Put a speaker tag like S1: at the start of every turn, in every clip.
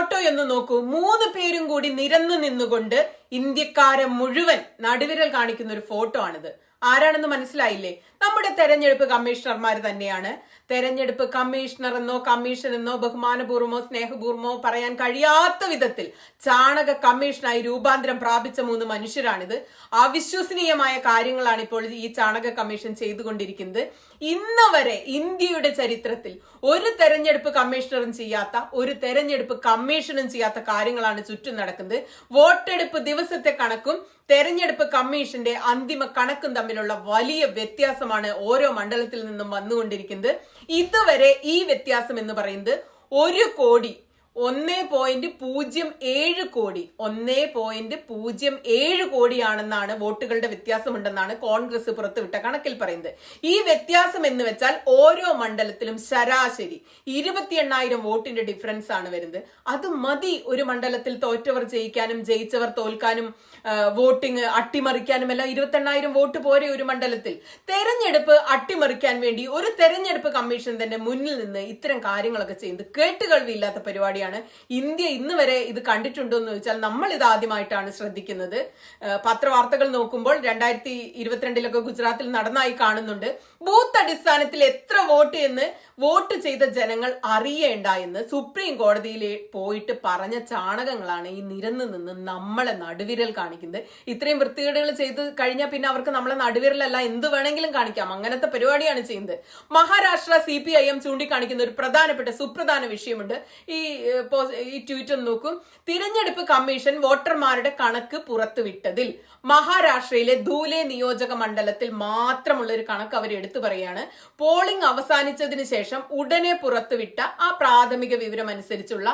S1: Photo എന്ന് നോക്കൂ. 3 പേരും കൂടി നിരന്നു നിന്നുകൊണ്ട് ഇന്ത്യക്കാരെ മുഴുവൻ നടുവിരൽ കാണിക്കുന്ന ഒരു ഫോട്ടോ ആണിത്. ആരാണെന്ന് മനസ്സിലായില്ലേ? നമ്മുടെ തെരഞ്ഞെടുപ്പ് കമ്മീഷണർമാർ തന്നെയാണ്. തെരഞ്ഞെടുപ്പ് കമ്മീഷണർ എന്നോ കമ്മീഷൻ എന്നോ ബഹുമാനപൂർവമോ സ്നേഹപൂർവമോ പറയാൻ കഴിയാത്ത വിധത്തിൽ ചാണക കമ്മീഷനായി രൂപാന്തരം പ്രാപിച്ച 3 മനുഷ്യരാണിത്. അവിശ്വസനീയമായ കാര്യങ്ങളാണ് ഇപ്പോൾ ഈ ചാണക കമ്മീഷൻ ചെയ്തുകൊണ്ടിരിക്കുന്നത്. ഇന്ന് വരെ ഇന്ത്യയുടെ ചരിത്രത്തിൽ ഒരു തെരഞ്ഞെടുപ്പ് കമ്മീഷണറും ചെയ്യാത്ത, ഒരു തെരഞ്ഞെടുപ്പ് കമ്മീഷനും ചെയ്യാത്ത കാര്യങ്ങളാണ് ചുറ്റും നടക്കുന്നത്. വോട്ടെടുപ്പ് ദിവസത്തെ കണക്കും തെരഞ്ഞെടുപ്പ് കമ്മീഷന്റെ അന്തിമ കണക്കും തമ്മിലുള്ള വലിയ വ്യത്യാസമാണ് ഓരോ മണ്ഡലത്തിൽ നിന്നും വന്നുകൊണ്ടിരിക്കുന്നത്. ഇതുവരെ ഈ വ്യത്യാസം എന്ന് പറയുന്നത് 1 കോടി 1.07 കോടി 1.07 കോടിയാണെന്നാണ് വോട്ടുകളുടെ വ്യത്യാസമുണ്ടെന്നാണ് കോൺഗ്രസ് പുറത്തുവിട്ട കണക്കിൽ പറയുന്നത്. ഈ വ്യത്യാസം എന്ന് വെച്ചാൽ ഓരോ മണ്ഡലത്തിലും ശരാശരി 28,000 വോട്ടിന്റെ ഡിഫറൻസ് ആണ് വരുന്നത്. അത് മതി ഒരു മണ്ഡലത്തിൽ തോറ്റവർ ജയിക്കാനും ജയിച്ചവർ തോൽക്കാനും വോട്ടിംഗ് അട്ടിമറിക്കാനും എല്ലാം. 28,000 വോട്ട് പോരെ ഒരു മണ്ഡലത്തിൽ. തെരഞ്ഞെടുപ്പ് അട്ടിമറിക്കാൻ വേണ്ടി ഒരു തെരഞ്ഞെടുപ്പ് കമ്മീഷൻ തന്നെ മുന്നിൽ നിന്ന് ഇത്തരം കാര്യങ്ങളൊക്കെ ചെയ്യുന്നത് കേട്ടുകേൾവിയില്ലാത്ത പരിപാടിയാണ്. ഇന്ത്യ ഇന്ന് വരെ ഇത് കണ്ടിട്ടുണ്ടോ എന്ന് ചോദിച്ചാൽ നമ്മൾ ഇത് ആദ്യമായിട്ടാണ് ശ്രദ്ധിക്കുന്നത്. പത്രവാർത്തകൾ നോക്കുമ്പോൾ 2022 ഗുജറാത്തിൽ നടന്നായി കാണുന്നുണ്ട്. ബൂത്ത് അടിസ്ഥാനത്തിൽ എത്ര വോട്ട് എന്ന് വോട്ട് ചെയ്ത ജനങ്ങൾ അറിയേണ്ട എന്ന് സുപ്രീം കോടതിയിൽ പോയിട്ട് പറഞ്ഞ ചാണകങ്ങളാണ് ഈ നിരന്ന് നിന്ന് നമ്മളെ നടുവിരൽ കാണിക്കുന്നത്. ഇത്രയും വൃത്തികേടുകൾ ചെയ്ത് കഴിഞ്ഞാൽ പിന്നെ അവർക്ക് നമ്മളെ നടുവിരലല്ല എന്ത് വേണമെങ്കിലും കാണിക്കാം. അങ്ങനത്തെ പരിപാടിയാണ് ചെയ്യുന്നത്. മഹാരാഷ്ട്ര CPIM ചൂണ്ടിക്കാണിക്കുന്ന ഒരു പ്രധാനപ്പെട്ട സുപ്രധാന വിഷയമുണ്ട്. ഈ ട്വീറ്റ് നോക്കും. തിരഞ്ഞെടുപ്പ് കമ്മീഷൻ വോട്ടർമാരുടെ കണക്ക് പുറത്തുവിട്ടതിൽ മഹാരാഷ്ട്രയിലെ ധൂലെ നിയോജക മണ്ഡലത്തിൽ മാത്രമുള്ള ഒരു കണക്ക് അവർ എടുത്തു പറയാണ്. പോളിംഗ് അവസാനിച്ചതിന് ശേഷം ഉടനെ പുറത്തുവിട്ട ആ പ്രാഥമിക വിവരം അനുസരിച്ചുള്ള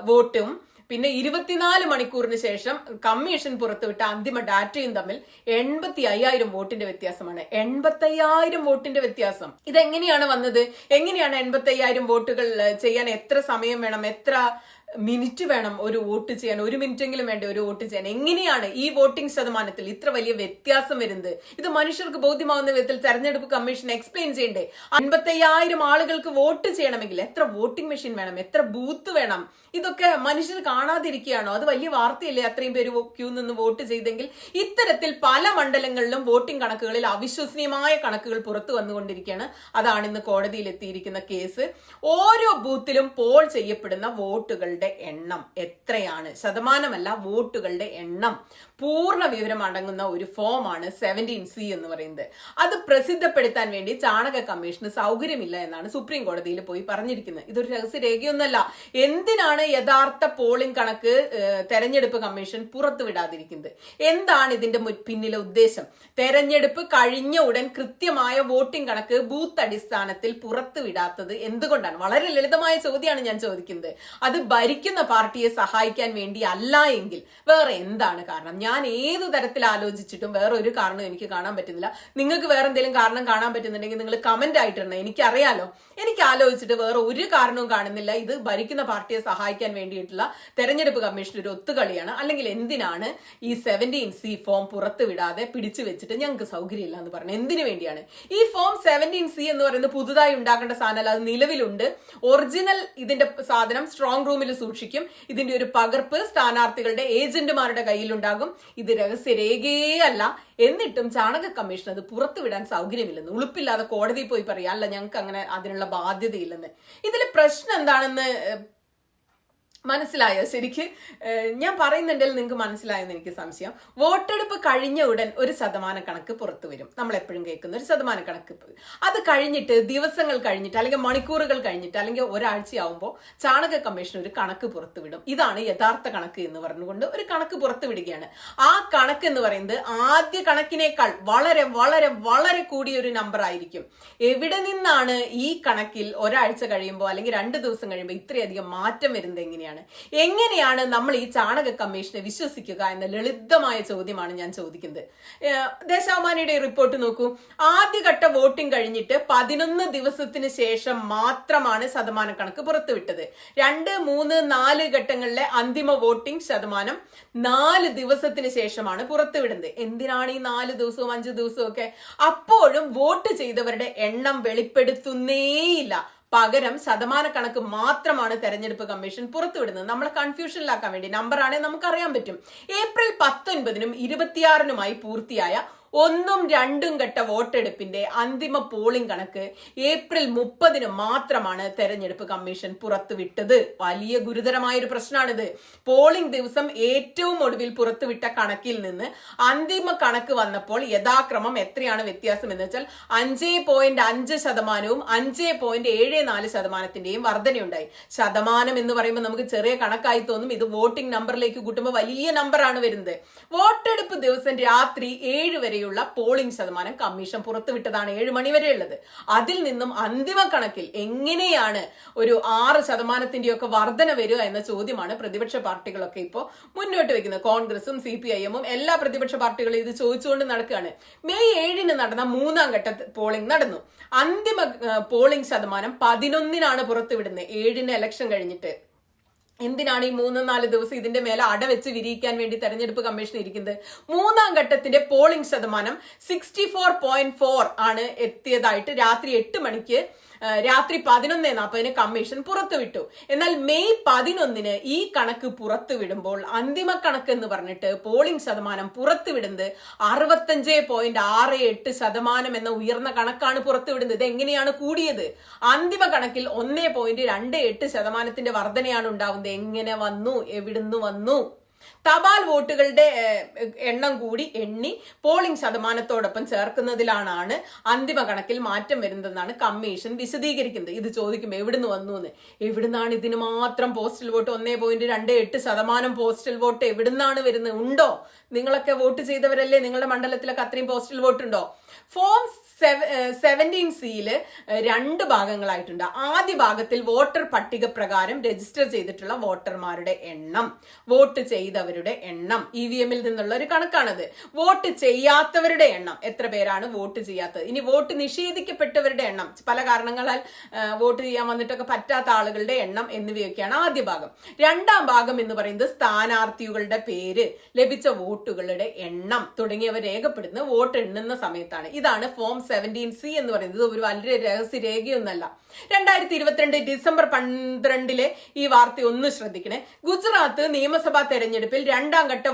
S1: വോട്ടും പിന്നെ 24 മണിക്കൂറിന് ശേഷം കമ്മീഷൻ പുറത്തുവിട്ട അന്തിമ ഡാറ്റയും തമ്മിൽ 85,000 വോട്ടിന്റെ വ്യത്യാസമാണ്. 85,000 വോട്ടിന്റെ വ്യത്യാസം. ഇതെങ്ങനെയാണ് വന്നത്? എങ്ങനെയാണ് 85,000 വോട്ടുകൾ ചെയ്യാൻ എത്ര സമയം വേണം, എത്ര മിനിറ്റ് വേണം ഒരു വോട്ട് ചെയ്യാൻ? 1 മിനിറ്റെങ്കിലും വേണ്ട ഒരു വോട്ട് ചെയ്യാൻ. എങ്ങനെയാണ് ഈ വോട്ടിംഗ് ശതമാനത്തിൽ ഇത്ര വലിയ വ്യത്യാസം വരുന്നത്? ഇത് മനുഷ്യർക്ക് ബോധ്യമാവുന്ന വിധത്തിൽ തെരഞ്ഞെടുപ്പ് കമ്മീഷൻ എക്സ്പ്ലെയിൻ ചെയ്യണ്ടേ? 55,000 ആളുകൾക്ക് വോട്ട് ചെയ്യണമെങ്കിൽ എത്ര വോട്ടിംഗ് മെഷീൻ വേണം, എത്ര ബൂത്ത് വേണം? ഇതൊക്കെ മനുഷ്യർ കാണാതിരിക്കുകയാണോ? അത് വലിയ വാർത്തയല്ലേ അത്രയും പേര് ക്യൂ നിന്ന് വോട്ട് ചെയ്തെങ്കിൽ? ഇത്തരത്തിൽ പല മണ്ഡലങ്ങളിലും വോട്ടിംഗ് കണക്കുകളിൽ അവിശ്വസനീയമായ കണക്കുകൾ പുറത്തു വന്നുകൊണ്ടിരിക്കുകയാണ്. അതാണ് ഇന്ന് കോടതിയിൽ എത്തിയിരിക്കുന്ന കേസ്. ഓരോ ബൂത്തിലും പോൾ ചെയ്യപ്പെടുന്ന വോട്ടുകളുടെ എണ്ണം എത്രയാണ്? ശതമാനമല്ല, വോട്ടുകളുടെ എണ്ണം. പൂർണ്ണ വിവരം അടങ്ങുന്ന ഒരു ഫോമാണ് 17C എന്ന് പറയുന്നത്. അത് പ്രസിദ്ധപ്പെടുത്താൻ വേണ്ടി ചാണക കമ്മീഷന് സൗകര്യമില്ല എന്നാണ് സുപ്രീം കോടതിയിൽ പോയി പറഞ്ഞിരിക്കുന്നത്. ഇതൊരു രഹസ്യരേഖയൊന്നല്ല. എന്തിനാണ് യഥാർത്ഥ പോളിംഗ് കണക്ക് തെരഞ്ഞെടുപ്പ് കമ്മീഷൻ പുറത്തുവിടാതിരിക്കുന്നത്? എന്താണ് ഇതിന്റെ പിന്നിലെ ഉദ്ദേശം? തെരഞ്ഞെടുപ്പ് കഴിഞ്ഞ ഉടൻ കൃത്യമായ വോട്ടിംഗ് കണക്ക് ബൂത്ത് അടിസ്ഥാനത്തിൽ പുറത്തുവിടാത്തത് എന്തുകൊണ്ടാണ്? വളരെ ലളിതമായ ചോദ്യമാണ് ഞാൻ ചോദിക്കുന്നത്. അത് ഭരിക്കുന്ന പാർട്ടിയെ സഹായിക്കാൻ വേണ്ടി അല്ല എങ്കിൽ വേറെ എന്താണ് കാരണം? ഞാൻ ഏതു തരത്തിൽ ആലോചിച്ചിട്ടും വേറെ ഒരു കാരണം എനിക്ക് കാണാൻ പറ്റുന്നില്ല. നിങ്ങൾക്ക് വേറെ എന്തെങ്കിലും കാരണം കാണാൻ പറ്റുന്നുണ്ടെങ്കിൽ നിങ്ങൾ കമന്റ് ആയിട്ടിടണം. എനിക്കറിയാലോ, എനിക്ക് ആലോചിച്ചിട്ട് വേറെ ഒരു കാരണവും കാണുന്നില്ല. ഇത് ഭരിക്കുന്ന പാർട്ടിയെ സഹായിക്കാൻ വേണ്ടിയിട്ടുള്ള തെരഞ്ഞെടുപ്പ് കമ്മീഷൻ ഒരു ഒത്തുകളിയാണ്. അല്ലെങ്കിൽ എന്തിനാണ് ഈ 17C ഫോം പുറത്തുവിടാതെ പിടിച്ചു വെച്ചിട്ട് ഞങ്ങൾക്ക് സൗകര്യമില്ല എന്ന് പറഞ്ഞു? എന്തിനു വേണ്ടിയാണ് ഈ ഫോം 17C എന്ന് പറയുന്നത്? പുതുതായി ഉണ്ടാക്കേണ്ട സാധനമല്ല, അത് നിലവിലുണ്ട്. ഒറിജിനൽ ഇതിന്റെ സാധനം സ്ട്രോങ് റൂമിൽ സൂക്ഷിക്കും. ഇതിന്റെ ഒരു പകർപ്പ് സ്ഥാനാർത്ഥികളുടെ ഏജന്റുമാരുടെ കയ്യിലുണ്ടാകും. ഇത് രഹസ്യരേഖയേ അല്ല. എന്നിട്ടും ചാണക കമ്മീഷൻ അത് പുറത്തുവിടാൻ സൗകര്യമില്ലെന്ന് ഉളുപ്പില്ലാതെ കോടതിയിൽ പോയി പറയാം, അല്ല ഞങ്ങൾക്ക് അങ്ങനെ അതിനുള്ള ബാധ്യതയില്ലെന്ന്. ഇതിലെ പ്രശ്നം എന്താണെന്ന് മനസ്സിലായോ? ശരിക്ക് ഞാൻ പറയുന്നുണ്ടെങ്കിൽ നിങ്ങൾക്ക് മനസ്സിലായെന്ന് എനിക്ക് സംശയം. വോട്ടെടുപ്പ് കഴിഞ്ഞ ഉടൻ ഒരു ശതമാന കണക്ക് പുറത്തു വരും. നമ്മൾ എപ്പോഴും കേൾക്കുന്ന ഒരു ശതമാന കണക്ക്. അത് കഴിഞ്ഞിട്ട് ദിവസങ്ങൾ കഴിഞ്ഞിട്ട് അല്ലെങ്കിൽ മണിക്കൂറുകൾ കഴിഞ്ഞിട്ട് അല്ലെങ്കിൽ ഒരാഴ്ചയാവുമ്പോൾ ചാണക കമ്മീഷൻ ഒരു കണക്ക് പുറത്തുവിടും. ഇതാണ് യഥാർത്ഥ കണക്ക് എന്ന് പറഞ്ഞുകൊണ്ട് ഒരു കണക്ക് പുറത്തുവിടുകയാണ്. ആ കണക്ക് എന്ന് പറയുന്നത് ആദ്യ കണക്കിനേക്കാൾ വളരെ വളരെ വളരെ കൂടിയ ഒരു നമ്പർ ആയിരിക്കും. എവിടെ നിന്നാണ് ഈ കണക്കിൽ ഒരാഴ്ച കഴിയുമ്പോൾ അല്ലെങ്കിൽ 2 ദിവസം കഴിയുമ്പോൾ ഇത്രയധികം മാറ്റം വരുന്നത്? എങ്ങനെയാണ് നമ്മൾ ഈ ചാണക കമ്മീഷനെ വിശ്വസിക്കുക എന്ന ലളിതമായ ചോദ്യമാണ് ഞാൻ ചോദിക്കുന്നത്. ദേശാഭിമാനിയുടെ റിപ്പോർട്ട് നോക്കൂ. ആദ്യഘട്ട വോട്ടിംഗ് കഴിഞ്ഞിട്ട് 11 ദിവസത്തിന് ശേഷം മാത്രമാണ് ശതമാന കണക്ക് പുറത്തുവിട്ടത്. 2, 3, 4 ഘട്ടങ്ങളിലെ അന്തിമ വോട്ടിംഗ് ശതമാനം 4 ദിവസത്തിന് ശേഷമാണ് പുറത്തുവിടുന്നത്. എന്തിനാണ് ഈ 4 ദിവസവും 5 ദിവസവും ഒക്കെ? അപ്പോഴും വോട്ട് ചെയ്തവരുടെ എണ്ണം വെളിപ്പെടുത്തുന്നേയില്ല. പകരം ശതമാന കണക്ക് മാത്രമാണ് തെരഞ്ഞെടുപ്പ് കമ്മീഷൻ പുറത്തുവിടുന്നത്. നമ്മളെ കൺഫ്യൂഷനിലാക്കാൻ വേണ്ടി നമ്പറാണെങ്കിൽ നമുക്കറിയാൻ പറ്റും. ഏപ്രിൽ 19-നും 26-നുമായി പൂർത്തിയായ 1ഉം 2ഉം ഘട്ട വോട്ടെടുപ്പിന്റെ അന്തിമ പോളിംഗ് കണക്ക് ഏപ്രിൽ 30-ന് മാത്രമാണ് തെരഞ്ഞെടുപ്പ് കമ്മീഷൻ പുറത്തുവിട്ടത്. വലിയ ഗുരുതരമായ ഒരു പ്രശ്നമാണിത്. പോളിംഗ് ദിവസം ഏറ്റവും ഒടുവിൽ പുറത്തുവിട്ട കണക്കിൽ നിന്ന് അന്തിമ കണക്ക് വന്നപ്പോൾ യഥാക്രമം എത്രയാണ് വ്യത്യാസം എന്ന് വെച്ചാൽ 5.5%-വും 5.74%-ന്റെയും വർധനയുണ്ടായി. ശതമാനം എന്ന് പറയുമ്പോൾ നമുക്ക് ചെറിയ കണക്കായി തോന്നും. ഇത് വോട്ടിംഗ് നമ്പറിലേക്ക് കൂട്ടുമ്പോൾ വലിയ നമ്പറാണ് വരുന്നത്. വോട്ടെടുപ്പ് ദിവസം രാത്രി 7 വരെ പോളിംഗ് ശതമാനം കമ്മീഷൻ പുറത്തുവിട്ടതാണ്. 7 മണി വരെയുള്ളത്. അതിൽ നിന്നും അന്തിമ കണക്കിൽ എങ്ങനെയാണ് ഒരു 6%-ന്റെയൊക്കെ വർധന വരിക എന്ന ചോദ്യമാണ് പ്രതിപക്ഷ പാർട്ടികളൊക്കെ ഇപ്പോൾ മുന്നോട്ട് വെക്കുന്നത്. കോൺഗ്രസും CPIM-ഉം എല്ലാ പ്രതിപക്ഷ പാർട്ടികളും ഇത് ചോദിച്ചുകൊണ്ട് നടക്കുകയാണ്. മെയ് 7-ന് നടന്ന 3ാം ഘട്ട പോളിംഗ് നടന്നു. അന്തിമ പോളിംഗ് ശതമാനം 11-നാണ് പുറത്തുവിടുന്നത്. 7-ന് ഇലക്ഷൻ കഴിഞ്ഞിട്ട്. എന്തിനാണ് ഈ 3-4 ദിവസം ഇതിന്റെ മേലെ അടവെച്ച് വിരിയിക്കാൻ വേണ്ടി തെരഞ്ഞെടുപ്പ് കമ്മീഷൻ ഇരിക്കുന്നത്? 3ാം ഘട്ടത്തിന്റെ പോളിംഗ് ശതമാനം 64.4 ആണ് എത്തിയതായിട്ട് രാത്രി 8 മണിക്ക് രാത്രി 11:40 കമ്മീഷൻ പുറത്തുവിട്ടു. എന്നാൽ മെയ് 11-ന് ഈ കണക്ക് പുറത്തുവിടുമ്പോൾ അന്തിമ കണക്ക് എന്ന് പോളിംഗ് ശതമാനം പുറത്തുവിടുന്നത് 65.68% എന്ന ഉയർന്ന കണക്കാണ് പുറത്തുവിടുന്നത്. ഇത് എങ്ങനെയാണ് കൂടിയത്? അന്തിമ കണക്കിൽ 1.28%-ന്റെ വർധനയാണ് ഉണ്ടാവുന്നത്. എങ്ങനെ വന്നു? എവിടുന്ന് വന്നു? തപാൽ വോട്ടുകളുടെ എണ്ണം കൂടി എണ്ണി പോളിംഗ് ശതമാനത്തോടൊപ്പം ചേർക്കുന്നതിലാണ് അന്തിമ കണക്കിൽ മാറ്റം വരുന്നതെന്നാണ് കമ്മീഷൻ വിശദീകരിക്കുന്നത്. ഇത് ചോദിക്കുമ്പോൾ എവിടുന്ന് വന്നു എന്ന്. എവിടുന്നാണ് ഇതിന് മാത്രം പോസ്റ്റൽ വോട്ട്? 1.28% പോസ്റ്റൽ വോട്ട് എവിടുന്നാണ് വരുന്നത്? ഉണ്ടോ? നിങ്ങളൊക്കെ വോട്ട് ചെയ്തവരല്ലേ? നിങ്ങളുടെ മണ്ഡലത്തിലൊക്കെ അത്രയും പോസ്റ്റൽ വോട്ട് ഉണ്ടോ? ഫോം 17C-ല് 2 ഭാഗങ്ങളായിട്ടുണ്ട്. ആദ്യ ഭാഗത്തിൽ വോട്ടർ പട്ടിക പ്രകാരം രജിസ്റ്റർ ചെയ്തിട്ടുള്ള വോട്ടർമാരുടെ എണ്ണം, വോട്ട് ചെയ്തവരുടെ എണ്ണം, EVM-ൽ നിന്നുള്ള ഒരു കണക്കാണത്. വോട്ട് ചെയ്യാത്തവരുടെ എണ്ണം, എത്ര പേരാണ് വോട്ട് ചെയ്യാത്തത്. ഇനി വോട്ട് നിഷേധിക്കപ്പെട്ടവരുടെ എണ്ണം, പല കാരണങ്ങളാൽ വോട്ട് ചെയ്യാൻ വന്നിട്ടൊക്കെ പറ്റാത്ത ആളുകളുടെ എണ്ണം എന്നിവയൊക്കെയാണ് ആദ്യ ഭാഗം. 2ാം ഭാഗം എന്ന് പറയുന്നത് സ്ഥാനാർത്ഥികളുടെ പേര്, ലഭിച്ച വോട്ടുകളുടെ എണ്ണം തുടങ്ങിയവ രേഖപ്പെടുന്ന വോട്ട് എണ്ണുന്ന സമയത്താണ്. ഇതാണ് ഫോം 17C എന്ന് പറയുന്നത്. ഒരു വലിയ രഹസ്യ രേഖയൊന്നല്ല. 2022 ഡിസംബർ 12-ലെ ഈ വാർത്ത ഒന്ന് ശ്രദ്ധിക്കണേ. ഗുജറാത്ത് നിയമസഭാ തെരഞ്ഞെടുപ്പിൽ 2ാം ഘട്ട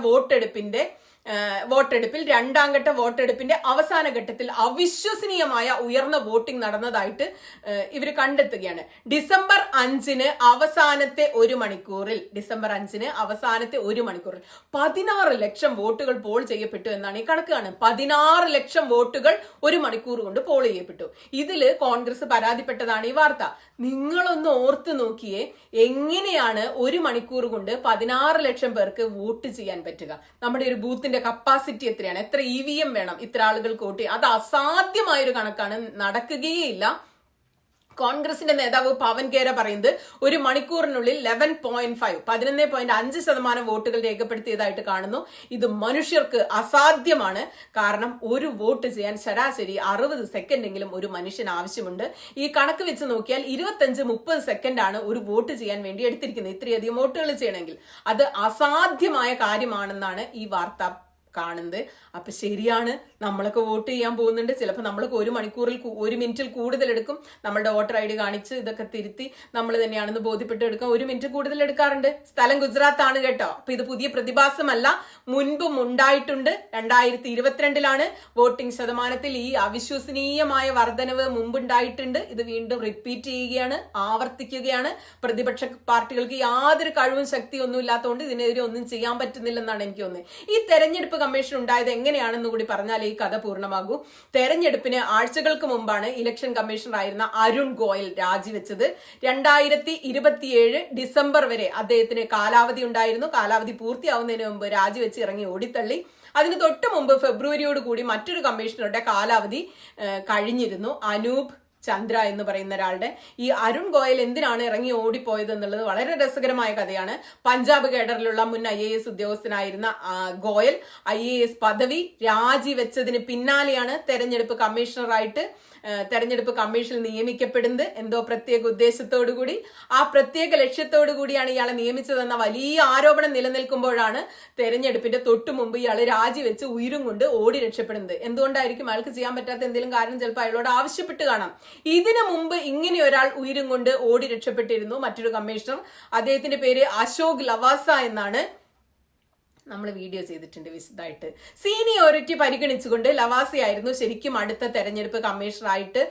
S1: വോട്ടെടുപ്പിൽ 2ാം ഘട്ട വോട്ടെടുപ്പിന്റെ അവസാന ഘട്ടത്തിൽ അവിശ്വസനീയമായ ഉയർന്ന വോട്ടിംഗ് നടന്നതായിട്ട് ഇവർ കണ്ടെത്തുകയാണ്. ഡിസംബർ 5-ന് അവസാനത്തെ 1 മണിക്കൂറിൽ 16 ലക്ഷം വോട്ടുകൾ പോൾ ചെയ്യപ്പെട്ടു എന്നാണ് ഈ കണക്കാണ്. 16 ലക്ഷം വോട്ടുകൾ 1 മണിക്കൂർ കൊണ്ട് പോൾ ചെയ്യപ്പെട്ടു. ഇതില് കോൺഗ്രസ് പരാതിപ്പെട്ടതാണ് ഈ വാർത്ത. നിങ്ങളൊന്ന് ഓർത്ത് നോക്കിയേ, എങ്ങനെയാണ് 1 മണിക്കൂർ കൊണ്ട് 16 ലക്ഷം പേർക്ക് വോട്ട് ചെയ്യാൻ പറ്റുക? നമ്മുടെ ഒരു ബൂത്തിന്റെ കപ്പാസിറ്റി എത്രയാണ്? എത്ര EVM വേണം ഇത്ര ആളുകൾക്ക് വോട്ട് ചെയ്യാൻ? അത് അസാധ്യമായൊരു കണക്കാണ്, നടക്കുകയേ ഇല്ല. കോൺഗ്രസിന്റെ നേതാവ് പവൻ ഖേര പറയുന്നത് 1 മണിക്കൂറിനുള്ളിൽ 11.5% വോട്ടുകൾ രേഖപ്പെടുത്തിയതായിട്ട് കാണുന്നു. ഇത് മനുഷ്യർക്ക് അസാധ്യമാണ്. കാരണം ഒരു വോട്ട് ചെയ്യാൻ ശരാശരി 60 സെക്കൻഡെങ്കിലും ഒരു മനുഷ്യന് ആവശ്യമുണ്ട്. ഈ കണക്ക് വെച്ച് നോക്കിയാൽ 25-30 സെക്കൻഡാണ് ഒരു വോട്ട് ചെയ്യാൻ വേണ്ടി എടുത്തിരിക്കുന്നത്. ഇത്രയധികം വോട്ടുകൾ ചെയ്യണമെങ്കിൽ അത് അസാധ്യമായ കാര്യമാണെന്നാണ് ഈ വാർത്ത കാണുന്നത്. അപ്പൊ ശരിയാണ്, നമ്മളൊക്കെ വോട്ട് ചെയ്യാൻ പോകുന്നുണ്ട്. ചിലപ്പോൾ നമ്മളൊക്കെ 1 മിനിറ്റിൽ കൂടുതൽ എടുക്കും. നമ്മളുടെ വോട്ടർ ID കാണിച്ച് ഇതൊക്കെ തിരുത്തി നമ്മൾ തന്നെയാണെന്ന് ബോധ്യപ്പെട്ട് എടുക്കാം. 1 മിനിറ്റ് കൂടുതൽ എടുക്കാറുണ്ട്. സ്ഥലം ഗുജറാത്താണ് കേട്ടോ. അപ്പൊ ഇത് പുതിയ പ്രതിഭാസമല്ല, മുൻപും ഉണ്ടായിട്ടുണ്ട്. 2022-ലാണ് വോട്ടിംഗ് ശതമാനത്തിൽ ഈ അവിശ്വസനീയമായ വർധനവ് മുമ്പുണ്ടായിട്ടുണ്ട്. ഇത് വീണ്ടും റിപ്പീറ്റ് ചെയ്യുകയാണ്, ആവർത്തിക്കുകയാണ്. പ്രതിപക്ഷ പാർട്ടികൾക്ക് യാതൊരു കഴിവും ശക്തിയും ഒന്നും ഇല്ലാത്തതുകൊണ്ട് ഇതിനെതിരെ ഒന്നും ചെയ്യാൻ പറ്റുന്നില്ലെന്നാണ് എനിക്ക് തോന്നുന്നത്. ഈ തെരഞ്ഞെടുപ്പ് കമ്മീഷൻ ഉണ്ടായത് എങ്ങനെയാണെന്ന് കൂടി പറഞ്ഞാൽ ഈ കഥ പൂർണ്ണമാകൂ. തെരഞ്ഞെടുപ്പിന് ആഴ്ചകൾക്ക് മുമ്പാണ് ഇലക്ഷൻ കമ്മീഷണർ ആയിരുന്ന അരുൺ ഗോയൽ രാജിവെച്ചത്. 2027 ഡിസംബർ വരെ അദ്ദേഹത്തിന് കാലാവധി ഉണ്ടായിരുന്നു. കാലാവധി പൂർത്തിയാവുന്നതിന് മുമ്പ് രാജിവെച്ച് ഇറങ്ങി ഓടിത്തള്ളി. അതിന് തൊട്ട് മുമ്പ് ഫെബ്രുവരിയോട് കൂടി മറ്റൊരു കമ്മീഷണറുടെ കാലാവധി കഴിഞ്ഞിരുന്നു, അനൂപ് ചന്ദ്ര എന്ന് പറയുന്ന ഒരാളുടെ. ഈ അരുൺ ഗോയൽ എന്തിനാണ് ഇറങ്ങി ഓടിപ്പോയത് എന്നുള്ളത് വളരെ രസകരമായ കഥയാണ്. പഞ്ചാബ് കേഡറിലുള്ള മുൻ IAS ഉദ്യോഗസ്ഥനായിരുന്ന ഗോയൽ IAS പദവി രാജിവെച്ചതിന് പിന്നാലെയാണ് തെരഞ്ഞെടുപ്പ് കമ്മീഷണറായിട്ട് തെരഞ്ഞെടുപ്പ് കമ്മീഷനിൽ നിയമിക്കപ്പെടുന്നത് എന്തോ പ്രത്യേക ഉദ്ദേശത്തോടു കൂടി, ആ പ്രത്യേക ലക്ഷ്യത്തോടു കൂടിയാണ് ഇയാളെ നിയമിച്ചതെന്ന വലിയ ആരോപണം നിലനിൽക്കുമ്പോഴാണ് തെരഞ്ഞെടുപ്പിന്റെ തൊട്ടു മുമ്പ് ഇയാൾ രാജിവെച്ച് ഉയരും കൊണ്ട് ഓടി രക്ഷപ്പെടുന്നത്. എന്തുകൊണ്ടായിരിക്കും? അയാൾക്ക് ചെയ്യാൻ പറ്റാത്ത എന്തെങ്കിലും കാരണം ചിലപ്പോൾ അയാളോട് ആവശ്യപ്പെട്ട് കാണാം. ഇതിനു മുമ്പ് ഇങ്ങനെ ഒരാൾ ഉയരും കൊണ്ട് ഓടി രക്ഷപ്പെട്ടിരുന്നു, മറ്റൊരു കമ്മീഷണർ. അദ്ദേഹത്തിന്റെ പേര് അശോക് ലവാസ എന്നാണ്. നമ്മൾ വീഡിയോ ചെയ്തിട്ടുണ്ട് വിശദമായിട്ട്. സീനിയോറിറ്റി പരിഗണിച്ചുകൊണ്ട് ലവാസയായിരുന്നു ശരിക്കും അടുത്ത തെരഞ്ഞെടുപ്പ് കമ്മീഷണറായിട്ട്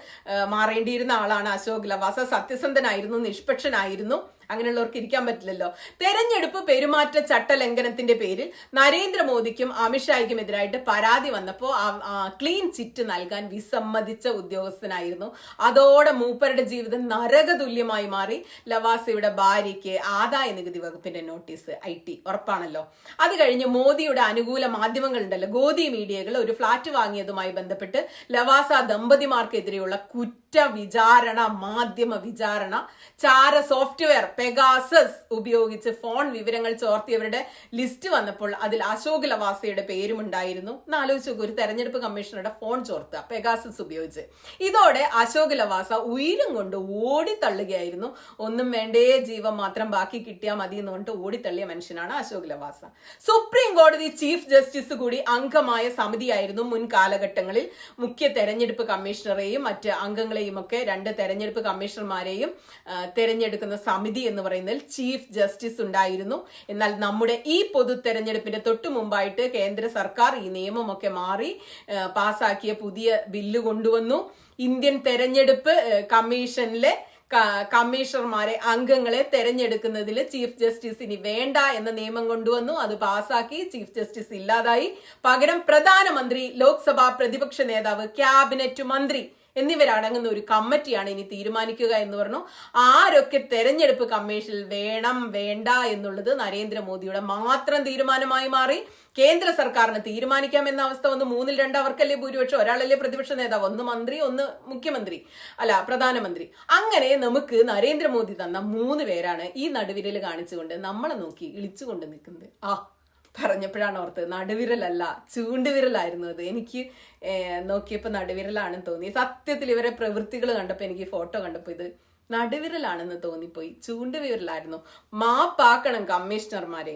S1: മാറേണ്ടിയിരുന്ന ആളാണ് അശോക് ലവാസ. സത്യസന്ധനായിരുന്നു, നിഷ്പക്ഷനായിരുന്നു. അങ്ങനെയുള്ളവർക്ക് ഇരിക്കാൻ പറ്റില്ലല്ലോ. തെരഞ്ഞെടുപ്പ് പെരുമാറ്റ ചട്ട ലംഘനത്തിന്റെ പേരിൽ നരേന്ദ്രമോദിക്കും അമിത്ഷായ്ക്കും എതിരായിട്ട് പരാതി വന്നപ്പോൾ ക്ലീൻ ചിറ്റ് നൽകാൻ വിസമ്മതിച്ച ഉദ്യോഗസ്ഥനായിരുന്നു. അതോടെ മൂപ്പരുടെ ജീവിതം നരകതുല്യമായി മാറി. ലവാസയുടെ ഭാര്യയ്ക്ക് ആദായ നികുതി വകുപ്പിന്റെ നോട്ടീസ്, IT ഉറപ്പാണല്ലോ. അത് കഴിഞ്ഞ് മോദിയുടെ അനുകൂല മാധ്യമങ്ങൾ ഉണ്ടല്ലോ, ഗോദി മീഡിയകൾ, ഒരു ഫ്ളാറ്റ് വാങ്ങിയതുമായി ബന്ധപ്പെട്ട് ലവാസ ദമ്പതിമാർക്കെതിരെയുള്ള വിചാരണ, മാധ്യമ വിചാരണ, ചാര സോഫ്റ്റ്വെയർ പെഗാസസ് ഉപയോഗിച്ച് ഫോൺ വിവരങ്ങൾ ചോർത്തിയവരുടെ ലിസ്റ്റ് വന്നപ്പോൾ അതിൽ അശോക് ലവാസയുടെ പേരും ഉണ്ടായിരുന്നു. ആലോചിച്ച് നോക്കൂ, ഒരു തെരഞ്ഞെടുപ്പ് കമ്മീഷണറുടെ ഫോൺ ചോർത്തുക പെഗാസസ് ഉപയോഗിച്ച്. ഇതോടെ അശോക് ലവാസ ഉയരും കൊണ്ട് ഓടിത്തള്ളുകയായിരുന്നു. ഒന്നും വേണ്ടേ, ജീവൻ മാത്രം ബാക്കി കിട്ടിയാൽ മതി എന്ന് പറഞ്ഞിട്ട് ഓടിത്തള്ളിയ മനുഷ്യനാണ് അശോക് ലവാസ. സുപ്രീം കോടതി ചീഫ് ജസ്റ്റിസ് കൂടി അംഗമായ സമിതിയായിരുന്നു മുൻ കാലഘട്ടങ്ങളിൽ മുഖ്യ തെരഞ്ഞെടുപ്പ് കമ്മീഷണറെയും മറ്റ് അംഗങ്ങളെയും ഒക്കെ, 2 തെരഞ്ഞെടുപ്പ് കമ്മീഷണർമാരെയും തെരഞ്ഞെടുക്കുന്ന സമിതി എന്ന് പറയുന്നതിൽ ചീഫ് ജസ്റ്റിസ് ഉണ്ടായിരുന്നു. എന്നാൽ നമ്മുടെ ഈ പൊതു തെരഞ്ഞെടുപ്പിന്റെ തൊട്ടു മുമ്പായിട്ട് കേന്ദ്ര സർക്കാർ ഈ നിയമമൊക്കെ മാറി പാസാക്കിയ പുതിയ ബില്ല് കൊണ്ടുവന്നു. ഇന്ത്യൻ തെരഞ്ഞെടുപ്പ് കമ്മീഷനിലെ കമ്മീഷണർമാരെ, അംഗങ്ങളെ തെരഞ്ഞെടുക്കുന്നതിൽ ചീഫ് ജസ്റ്റിസ് ഇനി വേണ്ട എന്ന നിയമം കൊണ്ടുവന്നു. അത് പാസാക്കി. ചീഫ് ജസ്റ്റിസ് ഇല്ലാതായി. പകരം പ്രധാനമന്ത്രി, ലോക്സഭാ പ്രതിപക്ഷ നേതാവ്, ക്യാബിനറ്റ് മന്ത്രി എന്നിവരടങ്ങുന്ന ഒരു കമ്മിറ്റിയാണ് ഇനി തീരുമാനിക്കുക എന്ന് പറഞ്ഞു. ആരൊക്കെ തെരഞ്ഞെടുപ്പ് കമ്മീഷനിൽ വേണം വേണ്ട എന്നുള്ളത് നരേന്ദ്രമോദിയുടെ മാത്രം തീരുമാനമായി മാറി. കേന്ദ്ര സർക്കാരിന് തീരുമാനിക്കാമെന്ന അവസ്ഥ വന്ന് 3-2 അവർക്കല്ലേ ഭൂരിപക്ഷം, ഒരാളല്ലേ പ്രതിപക്ഷ നേതാവ്, ഒന്ന് മന്ത്രി, ഒന്ന് മുഖ്യമന്ത്രി, പ്രധാനമന്ത്രി. അങ്ങനെ നമുക്ക് നരേന്ദ്രമോദി തന്ന 3 പേരാണ് ഈ നടുവിരൽ കാണിച്ചുകൊണ്ട് നമ്മളെ നോക്കി ഇളിച്ചുകൊണ്ട് നിൽക്കുന്നത്. പറഞ്ഞപ്പോഴാണ് ഓർത്തത്, നടുവിരലല്ല ചൂണ്ടുവിരലായിരുന്നു അത്. എനിക്ക് നോക്കിയപ്പോൾ നടുവിരലാണെന്ന് തോന്നി. സത്യത്തിൽ ഇവരെ പ്രവൃത്തികൾ കണ്ടപ്പോൾ, എനിക്ക് ഫോട്ടോ കണ്ടപ്പോൾ ഇത് നടുവിരലാണെന്ന് തോന്നിപ്പോയി. ചൂണ്ടുവിരലായിരുന്നു. മാപ്പാക്കണം കമ്മീഷണർമാരെ.